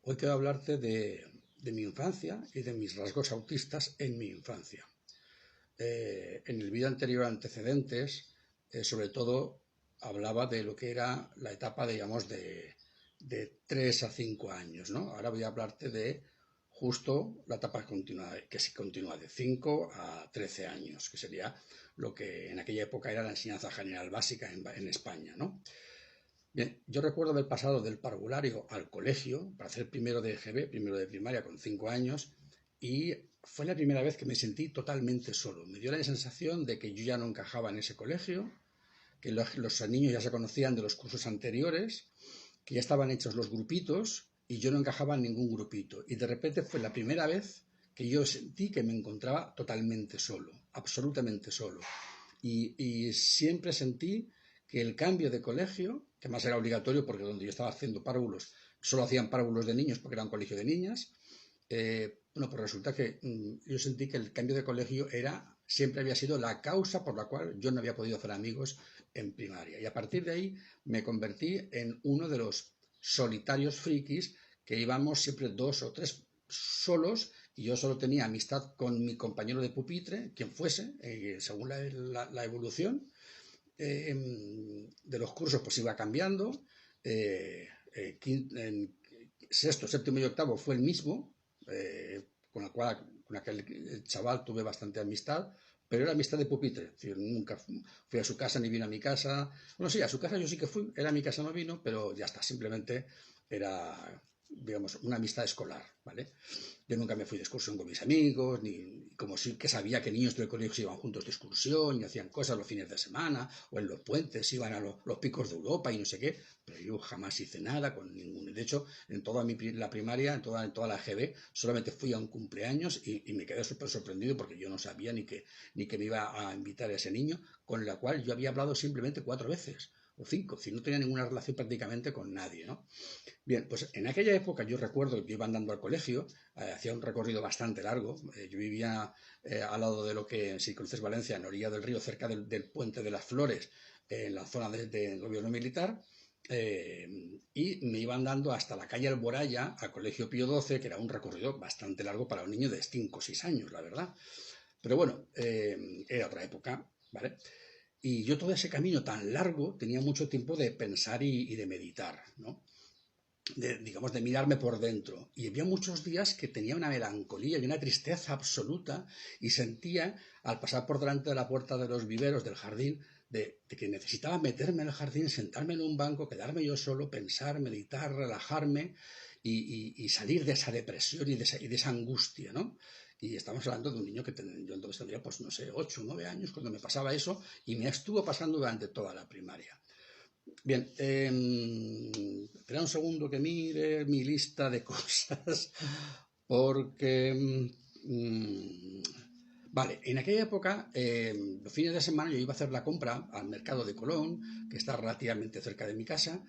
Hoy quiero hablarte de mi infancia y de mis rasgos autistas en mi infancia. En el vídeo anterior, Antecedentes, sobre todo hablaba de lo que era la etapa, digamos, de 3 a 5 años, ¿no? Ahora voy a hablarte de justo la etapa que se continúa de 5 a 13 años, que sería lo que en aquella época era la enseñanza general básica en España, ¿no? Bien, yo recuerdo haber pasado del parvulario al colegio para hacer primero de EGB, primero de primaria, con 5 años, y fue la primera vez que me sentí totalmente solo. Me dio la sensación de que yo ya no encajaba en ese colegio, que los niños ya se conocían de los cursos anteriores, que ya estaban hechos los grupitos y yo no encajaba en ningún grupito. Y de repente fue la primera vez que yo sentí que me encontraba totalmente solo, absolutamente solo. Y siempre sentí que el cambio de colegio, que más era obligatorio porque donde yo estaba haciendo párvulos, solo hacían párvulos de niños porque era un colegio de niñas, bueno, pues resulta que yo sentí que el cambio de colegio siempre había sido la causa por la cual yo no había podido hacer amigos en primaria. Y a partir de ahí me convertí en uno de los solitarios frikis que íbamos siempre 2 o 3 solos y yo solo tenía amistad con mi compañero de pupitre, quien fuese, según la evolución de los cursos, pues iba cambiando. En sexto, séptimo y octavo fue el mismo, con aquel chaval tuve bastante amistad, pero era amistad de pupitre, es decir, nunca fui a su casa ni vino a mi casa. Bueno, sí, a su casa yo sí que fui, era a mi casa no vino, pero ya está, simplemente era, digamos, una amistad escolar, ¿vale? Yo nunca me fui de excursión con mis amigos, ni como sí que sabía que niños del colegio se iban juntos de excursión y hacían cosas los fines de semana, o en los puentes iban a los picos de Europa y no sé qué, pero yo jamás hice nada con ninguno. De hecho, en toda la primaria, en toda la GB, solamente fui a un cumpleaños y me quedé súper sorprendido porque yo no sabía ni que me iba a invitar a ese niño, con el cual yo había hablado simplemente 4 veces o 5, si no tenía ninguna relación prácticamente con nadie, ¿no? Bien, pues en aquella época yo recuerdo que iba andando al colegio, hacía un recorrido bastante largo. Yo vivía al lado de lo que, si conoces Valencia, en orilla del río, cerca del Puente de las Flores, en la zona del gobierno militar, y me iba andando hasta la calle Alboraya, al Colegio Pío XII, que era un recorrido bastante largo para un niño de 5 o 6 años, la verdad. Pero bueno, era otra época, ¿vale? Y yo todo ese camino tan largo tenía mucho tiempo de pensar y de meditar, ¿no? Digamos, de mirarme por dentro. Y había muchos días que tenía una melancolía y una tristeza absoluta y sentía, al pasar por delante de la puerta de los viveros del jardín, de que necesitaba meterme en el jardín, sentarme en un banco, quedarme yo solo, pensar, meditar, relajarme y salir de esa depresión y de esa angustia, ¿no? Y estamos hablando de un niño yo entonces tendría, pues no sé, 8 o 9 años cuando me pasaba eso y me estuvo pasando durante toda la primaria. Bien, espera un segundo que mire mi lista de cosas, porque... mm, vale, en aquella época, los fines de semana yo iba a hacer la compra al mercado de Colón, que está relativamente cerca de mi casa,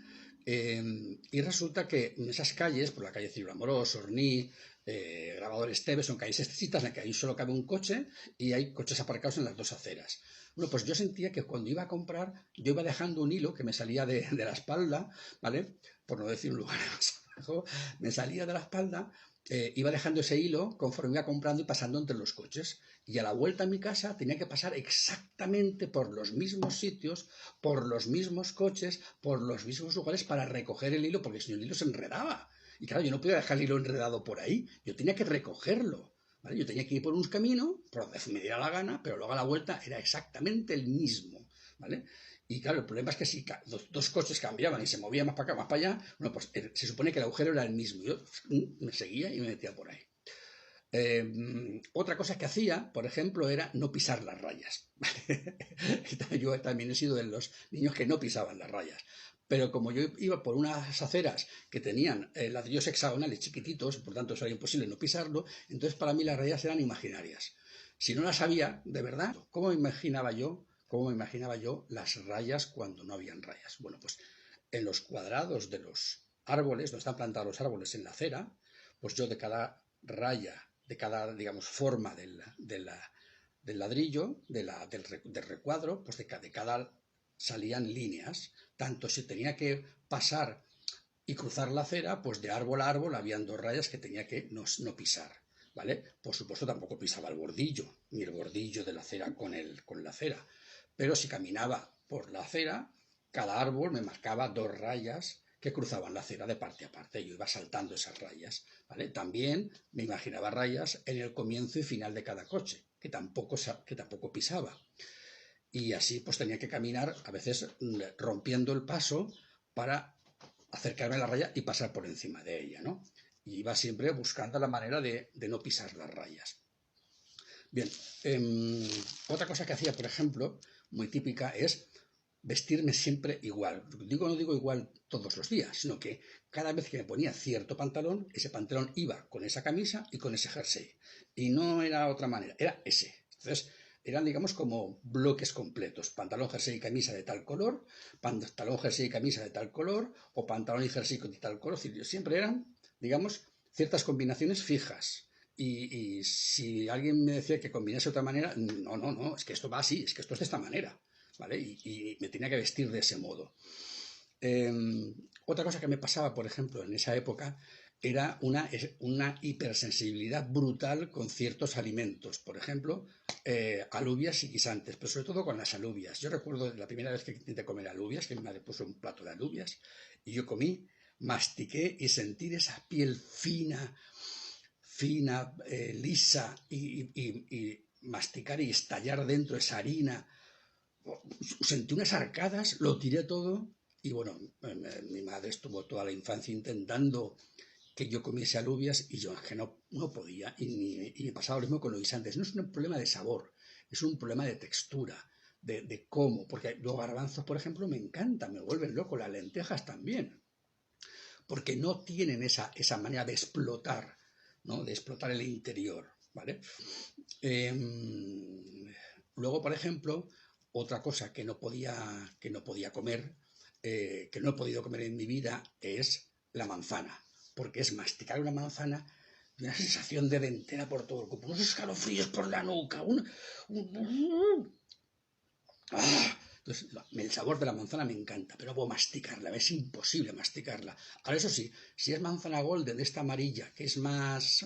y resulta que en esas calles, por la calle Cirilo Amorós, Orní, Grabador Esteves, son calles estrechas en las que ahí solo cabe un coche y hay coches aparcados en las dos aceras. Bueno, pues yo sentía que cuando iba a comprar, yo iba dejando un hilo que me salía de la espalda, ¿vale? Por no decir un lugar más abajo, me salía de la espalda, iba dejando ese hilo conforme iba comprando y pasando entre los coches. Y a la vuelta a mi casa tenía que pasar exactamente por los mismos sitios, por los mismos coches, por los mismos lugares para recoger el hilo, porque si no el hilo se enredaba. Y claro, yo no podía dejar el hilo enredado por ahí, yo tenía que recogerlo. ¿Vale? Yo tenía que ir por un camino, por donde me diera la gana, pero luego a la vuelta era exactamente el mismo. ¿Vale? Y claro, el problema es que si dos coches cambiaban y se movían más para acá, más para allá, bueno, pues se supone que el agujero era el mismo. Yo me seguía y me metía por ahí. Otra cosa que hacía, por ejemplo, era no pisar las rayas. Yo también he sido de los niños que no pisaban las rayas. Pero como yo iba por unas aceras que tenían ladrillos hexagonales chiquititos, por tanto eso era imposible no pisarlo, entonces para mí las rayas eran imaginarias. Si no las sabía, de verdad, ¿cómo me imaginaba yo las rayas cuando no habían rayas? Bueno, pues en los cuadrados de los árboles, donde están plantados los árboles en la acera, pues yo de cada raya, de cada, digamos, forma del ladrillo, del recuadro, pues de cada salían líneas, tanto si tenía que pasar y cruzar la acera, pues de árbol a árbol habían 2 rayas que tenía que no pisar, ¿vale? Por supuesto tampoco pisaba el bordillo, ni el bordillo de la acera con la acera, pero si caminaba por la acera, cada árbol me marcaba 2 rayas que cruzaban la acera de parte a parte. Yo iba saltando esas rayas, ¿vale? También me imaginaba rayas en el comienzo y final de cada coche, que tampoco pisaba. Y así pues tenía que caminar, a veces rompiendo el paso para acercarme a la raya y pasar por encima de ella, ¿no? Y iba siempre buscando la manera de no pisar las rayas. Bien, otra cosa que hacía, por ejemplo, muy típica, es vestirme siempre igual. No digo igual todos los días, sino que cada vez que me ponía cierto pantalón, ese pantalón iba con esa camisa y con ese jersey. Y no era otra manera, era ese. Entonces, eran, digamos, como bloques completos. Pantalón, jersey y camisa de tal color, pantalón, jersey y camisa de tal color, o pantalón y jersey de tal color. Es decir, siempre eran, digamos, ciertas combinaciones fijas. Y si alguien me decía que combinase de otra manera, no, es que esto va así, es que esto es de esta manera, ¿vale? Y me tenía que vestir de ese modo. Eh, Otra cosa que me pasaba, por ejemplo, en esa época, era una hipersensibilidad brutal con ciertos alimentos, por ejemplo, alubias y guisantes, pero sobre todo con las alubias. Yo recuerdo la primera vez que intenté comer alubias, que mi madre puso un plato de alubias, y yo comí, mastiqué y sentí esa piel fina, lisa, y masticar y estallar dentro esa harina. Sentí unas arcadas, lo tiré todo y bueno, mi madre estuvo toda la infancia intentando que yo comiese alubias y yo es que no podía y me pasaba lo mismo con los guisantes. No es un problema de sabor, es un problema de textura, de cómo, porque los garbanzos, por ejemplo, me encantan, me vuelven loco, las lentejas también, porque no tienen esa manera de explotar, ¿no? De explotar el interior, ¿vale? Eh, Luego, por ejemplo, otra cosa que no podía comer, que no he podido comer en mi vida, es la manzana, porque es masticar una manzana y una sensación de dentera por todo el cuerpo, unos escalofríos por la nuca, ¡ah! Entonces, el sabor de la manzana me encanta, pero no puedo masticarla, es imposible masticarla. Ahora, eso sí, si es manzana golden, de esta amarilla, que es más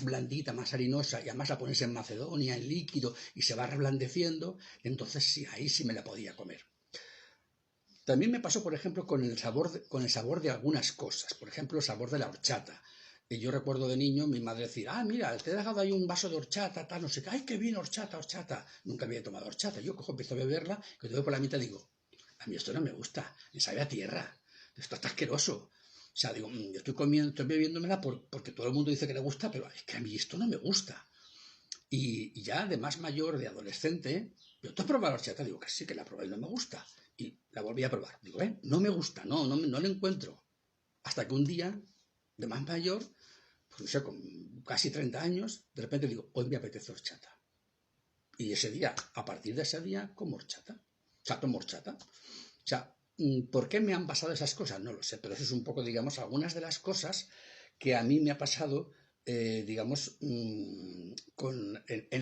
blandita, más harinosa, y además la pones en Macedonia, en líquido, y se va reblandeciendo, entonces sí, ahí sí me la podía comer. También me pasó, por ejemplo, con el sabor de algunas cosas, por ejemplo, el sabor de la horchata. Y yo recuerdo de niño mi madre decir, mira, te he dejado ahí un vaso de horchata, tal, no sé qué, ay, qué bien, horchata, horchata. Nunca había tomado horchata. Yo cojo, empiezo a beberla, que te veo por la mitad y digo, a mí esto no me gusta, me sabe a tierra, esto está asqueroso. O sea, digo, yo estoy bebiéndomela porque todo el mundo dice que le gusta, pero es que a mí esto no me gusta. Y ya de más mayor, de adolescente, yo te he probado la horchata, digo que sí, que la probé y no me gusta. Y la volví a probar. Digo, no me gusta, no la encuentro. Hasta que un día, de más mayor, pues no sé, con casi 30 años, de repente digo, hoy me apetece horchata. Y ese día, a partir de ese día, como horchata. O sea, tomo horchata. O sea, ¿por qué me han pasado esas cosas? No lo sé, pero eso es un poco, digamos, algunas de las cosas que a mí me ha pasado, digamos, en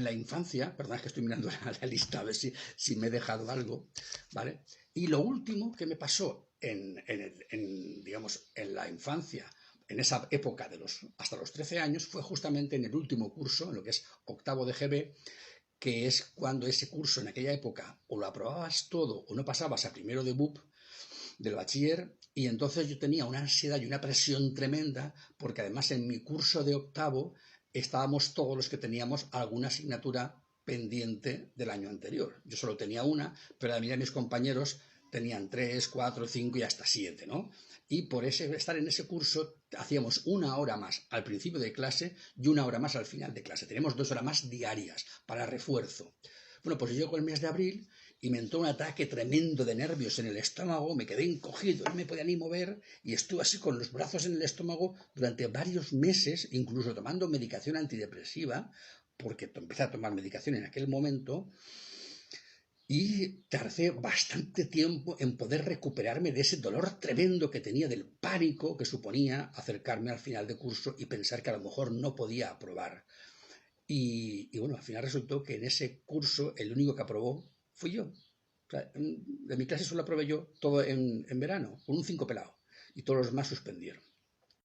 la infancia. Perdón, es que estoy mirando la lista a ver si me he dejado algo, ¿vale? Y lo último que me pasó digamos, en la infancia, en esa época hasta los 13 años, fue justamente en el último curso, en lo que es octavo de GB, que es cuando ese curso en aquella época o lo aprobabas todo o no pasabas a primero de BUP, del bachiller, y entonces yo tenía una ansiedad y una presión tremenda, porque además en mi curso de octavo estábamos todos los que teníamos alguna asignatura pendiente del año anterior. Yo solo tenía una, pero la mayoría de mis compañeros tenían 3, 4, 5 y hasta 7, ¿no? Y por estar en ese curso hacíamos una hora más al principio de clase y una hora más al final de clase. Tenemos 2 horas más diarias para refuerzo. Bueno, pues llegó el mes de abril y me entró un ataque tremendo de nervios en el estómago, me quedé encogido, no me podía ni mover y estuve así con los brazos en el estómago durante varios meses, incluso tomando medicación antidepresiva, porque empecé a tomar medicación en aquel momento, y tardé bastante tiempo en poder recuperarme de ese dolor tremendo que tenía, del pánico que suponía acercarme al final de curso y pensar que a lo mejor no podía aprobar. Y bueno, al final resultó que en ese curso el único que aprobó fui yo. O sea, de mi clase solo aprobé yo todo en verano, con un 5 pelado. y todos los demás suspendieron.